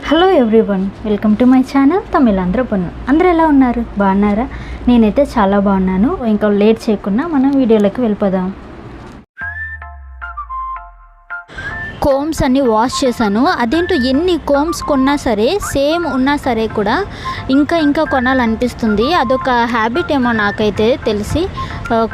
Hello everyone, welcome to my channel Tamilandhra Ponnu. అందరూ ఎలా ఉన్నారు? బాగున్నారా? నేనైతే చాలా బాగున్నాను. ఇంకా లేట్ చేయకుండా మనం వీడియోలోకి వెళ్ళిపోదాం. కోమ్స్ అన్నీ వాష్ చేశాను. అదేంటో ఎన్ని కోమ్స్ కొన్నా సరే, సేమ్ ఉన్నా సరే కూడా ఇంకా కొనాలనిపిస్తుంది. అదొక హ్యాబిట్ ఏమో నాకైతే తెలిసి.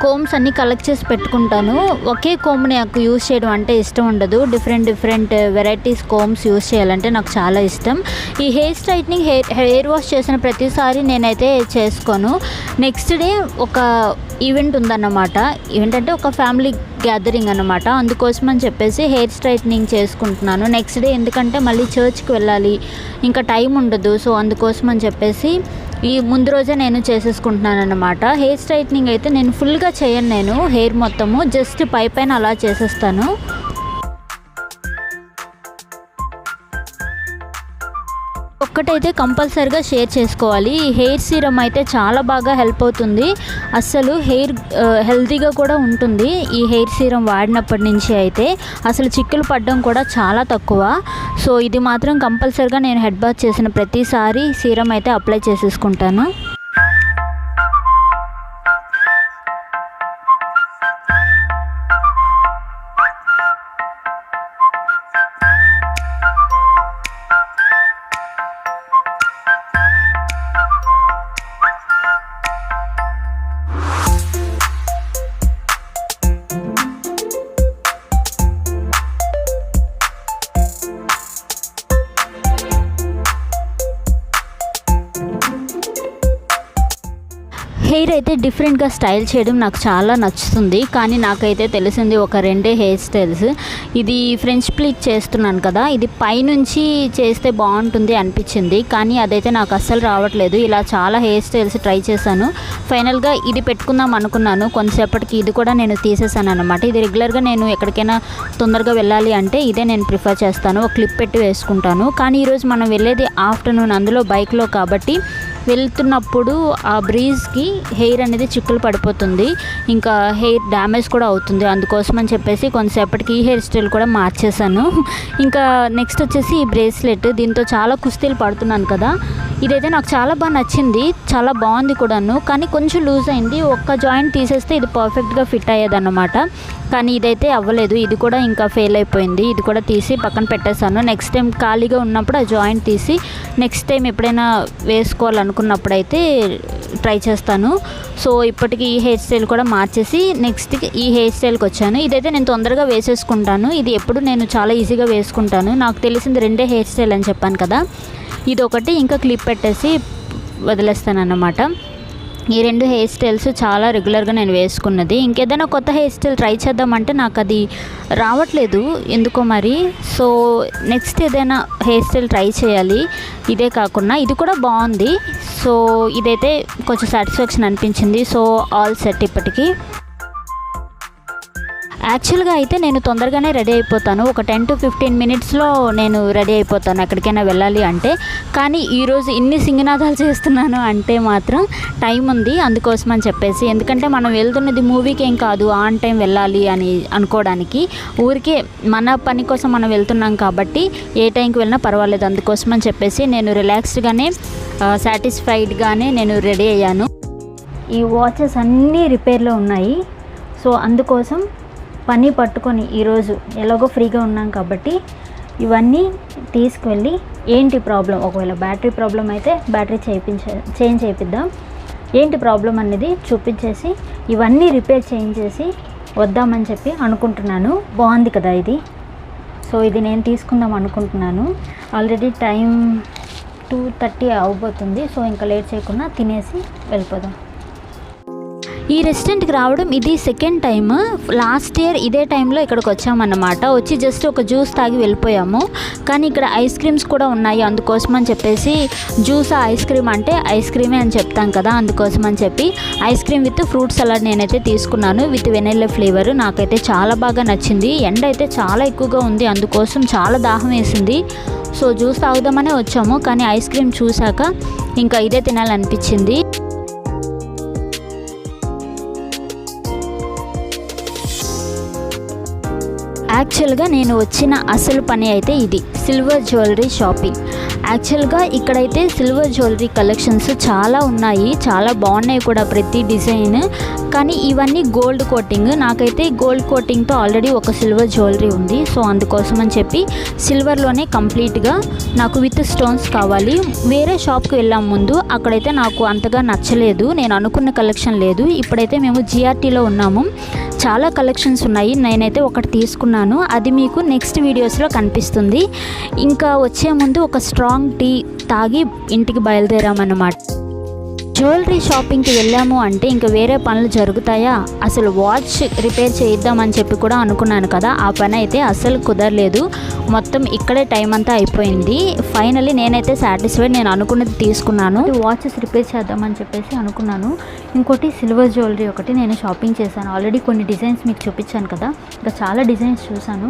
కోమ్స్ అన్నీ కలెక్ట్ చేసి పెట్టుకుంటాను. ఒకే కోమ్ని నాకు యూజ్ చేయడం అంటే ఇష్టం ఉండదు. డిఫరెంట్ వెరైటీస్ కోమ్స్ యూజ్ చేయాలంటే నాకు చాలా ఇష్టం. ఈ హెయిర్ స్ట్రైట్నింగ్, హెయిర్ వాష్ చేసిన ప్రతిసారి నేనైతే చేసుకోను. నెక్స్ట్ డే ఒక ఈవెంట్ ఉందన్నమాట. ఈవెంట్ అంటే ఒక ఫ్యామిలీ గ్యాదరింగ్ అన్నమాట. అందుకోసం అని చెప్పేసి హెయిర్ స్ట్రైట్నింగ్ చేసుకుంటున్నాను నెక్స్ట్ డే. ఎందుకంటే మళ్ళీ చర్చ్కి వెళ్ళాలి, ఇంకా టైం ఉండదు. సో అందుకోసం అని చెప్పేసి ఈ ముందు రోజే నేను చేసేసుకుంటున్నాను అన్నమాట. హెయిర్ స్ట్రైట్నింగ్ అయితే నేను ఫుల్గా చేయను. నేను హెయిర్ మొత్తము జస్ట్ పైన అలా చేసేస్తాను. ఒక్కటైతే కంపల్సరీగా షేర్ చేసుకోవాలి. ఈ హెయిర్ సీరం అయితే చాలా బాగా హెల్ప్ అవుతుంది. అస్సలు హెయిర్ హెల్తీగా కూడా ఉంటుంది. ఈ హెయిర్ సీరం వాడినప్పటి నుంచి అయితే అసలు చిక్కులు పడడం కూడా చాలా తక్కువ. సో ఇది మాత్రం కంపల్సరీగా నేను హెడ్ బాత్ చేసిన ప్రతిసారి సీరం అయితే అప్లై చేసేసుకుంటాను. హెయిర్ అయితే డిఫరెంట్గా స్టైల్ చేయడం నాకు చాలా నచ్చుతుంది. కానీ నాకైతే తెలిసింది ఒక రెండే హెయిర్ స్టైల్స్. ఇది ఫ్రెంచ్ ప్లీట్ చేస్తున్నాను కదా, ఇది పైనుంచి చేస్తే బాగుంటుంది అనిపించింది. కానీ అదైతే నాకు అస్సలు రావట్లేదు. ఇలా చాలా హెయిర్ స్టైల్స్ ట్రై చేశాను. ఫైనల్గా ఇది పెట్టుకుందాం అనుకున్నాను. కొంతసేపటికి ఇది కూడా నేను తీసేసాను అనమాట. ఇది రెగ్యులర్గా నేను ఎక్కడికైనా తొందరగా వెళ్ళాలి అంటే ఇదే నేను ప్రిఫర్ చేస్తాను. ఒక క్లిప్ పెట్టి వేసుకుంటాను. కానీ ఈరోజు మనం వెళ్ళేది ఆఫ్టర్నూన్, అందులో బైక్లో కాబట్టి వెళ్తున్నప్పుడు ఆ బ్రీజ్కి హెయిర్ అనేది చిక్కులు పడిపోతుంది, ఇంకా హెయిర్ డ్యామేజ్ కూడా అవుతుంది. అందుకోసం అని చెప్పేసి కొంతసేపటికి ఈ హెయిర్ స్టైల్ కూడా మార్చేసాను. ఇంకా నెక్స్ట్ వచ్చేసి ఈ బ్రేస్లెట్. దీంతో చాలా కుస్తీలు పడుతున్నాను కదా, ఇదైతే నాకు చాలా బాగా నచ్చింది. చాలా బాగుంది కూడాను. కానీ కొంచెం లూజ్ అయింది. ఒక్క జాయింట్ తీసేస్తే ఇది పర్ఫెక్ట్గా ఫిట్ అయ్యేదన్నమాట. కానీ ఇదైతే అవ్వలేదు. ఇది కూడా ఇంకా ఫెయిల్ అయిపోయింది. ఇది కూడా తీసి పక్కన పెట్టేశాను. నెక్స్ట్ టైం ఖాళీగా ఉన్నప్పుడు ఆ జాయింట్ తీసి నెక్స్ట్ టైం ఎప్పుడైనా వేసుకోవాలనుకున్నప్పుడు అయితే ట్రై చేస్తాను. సో ఇప్పటికి ఈ హెయిర్ స్టైల్ కూడా మార్చేసి నెక్స్ట్ ఈ హెయిర్ స్టైల్కి వచ్చాను. ఇదైతే నేను తొందరగా వేసేసుకుంటాను. ఇది ఎప్పుడు నేను చాలా ఈజీగా వేసుకుంటాను. నాకు తెలిసింది రెండే హెయిర్ స్టైల్ అని చెప్పాను కదా, ఇది ఒకటి, ఇంకా క్లిప్ పెట్టేసి వదిలేస్తాను అన్నమాట. ఈ రెండు హెయిర్ స్టైల్స్ చాలా రెగ్యులర్గా నేను వేసుకున్నది. ఇంకేదైనా కొత్త హెయిర్ స్టైల్ ట్రై చేద్దామంటే నాకు అది రావట్లేదు ఎందుకో మరి. సో నెక్స్ట్ ఏదైనా హెయిర్ స్టైల్ ట్రై చేయాలి. ఇదే కాకుండా ఇది కూడా బాగుంది. సో ఇదైతే కొంచెం సాటిస్ఫాక్షన్ అనిపించింది. సో ఆల్ సెట్ ఇప్పటికీ. యాక్చువల్గా అయితే నేను తొందరగానే రెడీ అయిపోతాను. ఒక 10 to 15 మినిట్స్లో నేను రెడీ అయిపోతాను ఎక్కడికైనా వెళ్ళాలి అంటే. కానీ ఈరోజు ఇన్ని సింగనాదాలు చేస్తున్నాను అంటే మాత్రం టైం ఉంది అందుకోసం అని చెప్పేసి. ఎందుకంటే మనం వెళ్తున్నది మూవీకి ఏం కాదు, ఆన్ టైం వెళ్ళాలి అని అనుకోవడానికి. ఊరికే మన పని కోసం మనం వెళ్తున్నాం కాబట్టి ఏ టైంకి వెళ్ళినా పర్వాలేదు. అందుకోసం అని చెప్పేసి నేను రిలాక్స్డ్గానే సాటిస్ఫైడ్గానే నేను రెడీ అయ్యాను. ఈ వాచెస్ అన్నీ రిపేర్లో ఉన్నాయి. సో అందుకోసం పని పట్టుకొని ఈరోజు ఎలాగో ఫ్రీగా ఉన్నాం కాబట్టి ఇవన్నీ తీసుకువెళ్ళి ఏంటి ప్రాబ్లం, ఒకవేళ బ్యాటరీ ప్రాబ్లం అయితే బ్యాటరీ చేంజ్ చేయిద్దాం, ఏంటి ప్రాబ్లం అనేది చూపించేసి ఇవన్నీ రిపేర్ చేయించేసి వద్దామని చెప్పి అనుకుంటున్నాను. బాగుంది కదా ఇది. సో ఇది నేను తీసుకుందాం అనుకుంటున్నాను. ఆల్రెడీ టైం 2:30 అవబోతుంది. సో ఇంకా లేట్ చేయకుండా తినేసి వెళ్ళిపోదాం. ఈ రెస్టారెంట్కి రావడం ఇది సెకండ్ టైం. లాస్ట్ ఇయర్ ఇదే టైంలో ఇక్కడికి వచ్చామన్నమాట. వచ్చి జస్ట్ ఒక జ్యూస్ తాగి వెళ్ళిపోయాము. కానీ ఇక్కడ ఐస్ క్రీమ్స్ కూడా ఉన్నాయి. అందుకోసం అని చెప్పేసి జ్యూస్ ఐస్ క్రీమ్ అంటే ఐస్ క్రీమే అని చెప్తాం కదా, అందుకోసం అని చెప్పి ice cream with fruit salad నేనైతే తీసుకున్నాను విత్ వెనిల్లా ఫ్లేవర్. నాకైతే చాలా బాగా నచ్చింది. ఎండ అయితే చాలా ఎక్కువగా ఉంది, అందుకోసం చాలా దాహం వేసింది. సో జ్యూస్ తాగుదామనే వచ్చాము. కానీ ఐస్ క్రీమ్ చూశాక ఇంకా ఇదే తినాలనిపించింది. యాక్చువల్గా నేను వచ్చిన అసలు పని అయితే ఇది, సిల్వర్ జ్యువెలరీ షాపింగ్. యాక్చువల్గా ఇక్కడైతే సిల్వర్ జ్యువెలరీ కలెక్షన్స్ చాలా ఉన్నాయి, చాలా బాగున్నాయి కూడా ప్రతి డిజైన్. కానీ ఇవన్నీ గోల్డ్ కోటింగ్. నాకైతే గోల్డ్ కోటింగ్తో ఆల్రెడీ ఒక సిల్వర్ జ్యువెలరీ ఉంది. సో అందుకోసం అని చెప్పి సిల్వర్లోనే కంప్లీట్గా నాకు విత్ స్టోన్స్ కావాలి. వేరే షాప్కి వెళ్ళాం ముందు, అక్కడైతే నాకు అంతగా నచ్చలేదు, నేను అనుకున్న కలెక్షన్ లేదు. ఇప్పుడైతే మేము జిఆర్టీలో ఉన్నాము, చాలా కలెక్షన్స్ ఉన్నాయి. నేనైతే ఒకటి తీసుకున్నాను, అది మీకు నెక్స్ట్ వీడియోస్లో కనిపిస్తుంది. ఇంకా వచ్చే ముందు ఒక స్ట్రాంగ్ టీ తాగి ఇంటికి బయలుదేరామన్నమాట. జ్యువెలరీ షాపింగ్కి వెళ్ళాము అంటే ఇంకా వేరే పనులు జరుగుతాయా? అసలు వాచ్ రిపేర్ చేయిద్దామని చెప్పి కూడా అనుకున్నాను కదా, ఆ పని అయితే అస్సలు కుదరలేదు. మొత్తం ఇక్కడే టైం అంతా అయిపోయింది. ఫైనల్లీ నేనైతే సాటిస్ఫైడ్, నేను అనుకున్నది తీసుకున్నాను. వాచెస్ రిపేర్ చేద్దామని చెప్పేసి అనుకున్నాను. ఇంకోటి సిల్వర్ జ్యువెలరీ ఒకటి నేను షాపింగ్ చేశాను. ఆల్రెడీ కొన్ని డిజైన్స్ మీకు చూపించాను కదా, ఇంకా చాలా డిజైన్స్ చూశాను.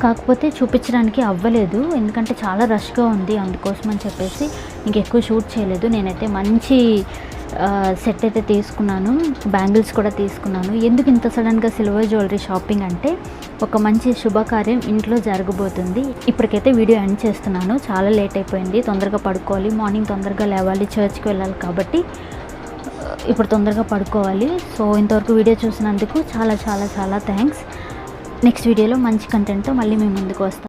కాకపోతే చూపించడానికి అవ్వలేదు, ఎందుకంటే చాలా రష్గా ఉంది. అందుకోసం అని చెప్పేసి ఇంకెక్కువ షూట్ చేయలేదు. నేనైతే మంచి సెట్ అయితే తీసుకున్నాను, బ్యాంగిల్స్ కూడా తీసుకున్నాను. ఎందుకు ఇంత సడన్గా సిల్వర్ జ్యువెలరీ షాపింగ్ అంటే, ఒక మంచి శుభకార్యం ఇంట్లో జరగబోతుంది. ఇప్పటికైతే వీడియో ఎండ్ చేస్తున్నాను, చాలా లేట్ అయిపోయింది. తొందరగా పడుకోవాలి, మార్నింగ్ తొందరగా లేవాలి, చర్చ్కి వెళ్ళాలి కాబట్టి ఇప్పుడు తొందరగా పడుకోవాలి. సో ఇంతవరకు వీడియో చూసినందుకు చాలా చాలా చాలా థ్యాంక్స్. నెక్స్ట్ వీడియోలో మంచి కంటెంట్తో మళ్ళీ మేము ముందుకు వస్తాం.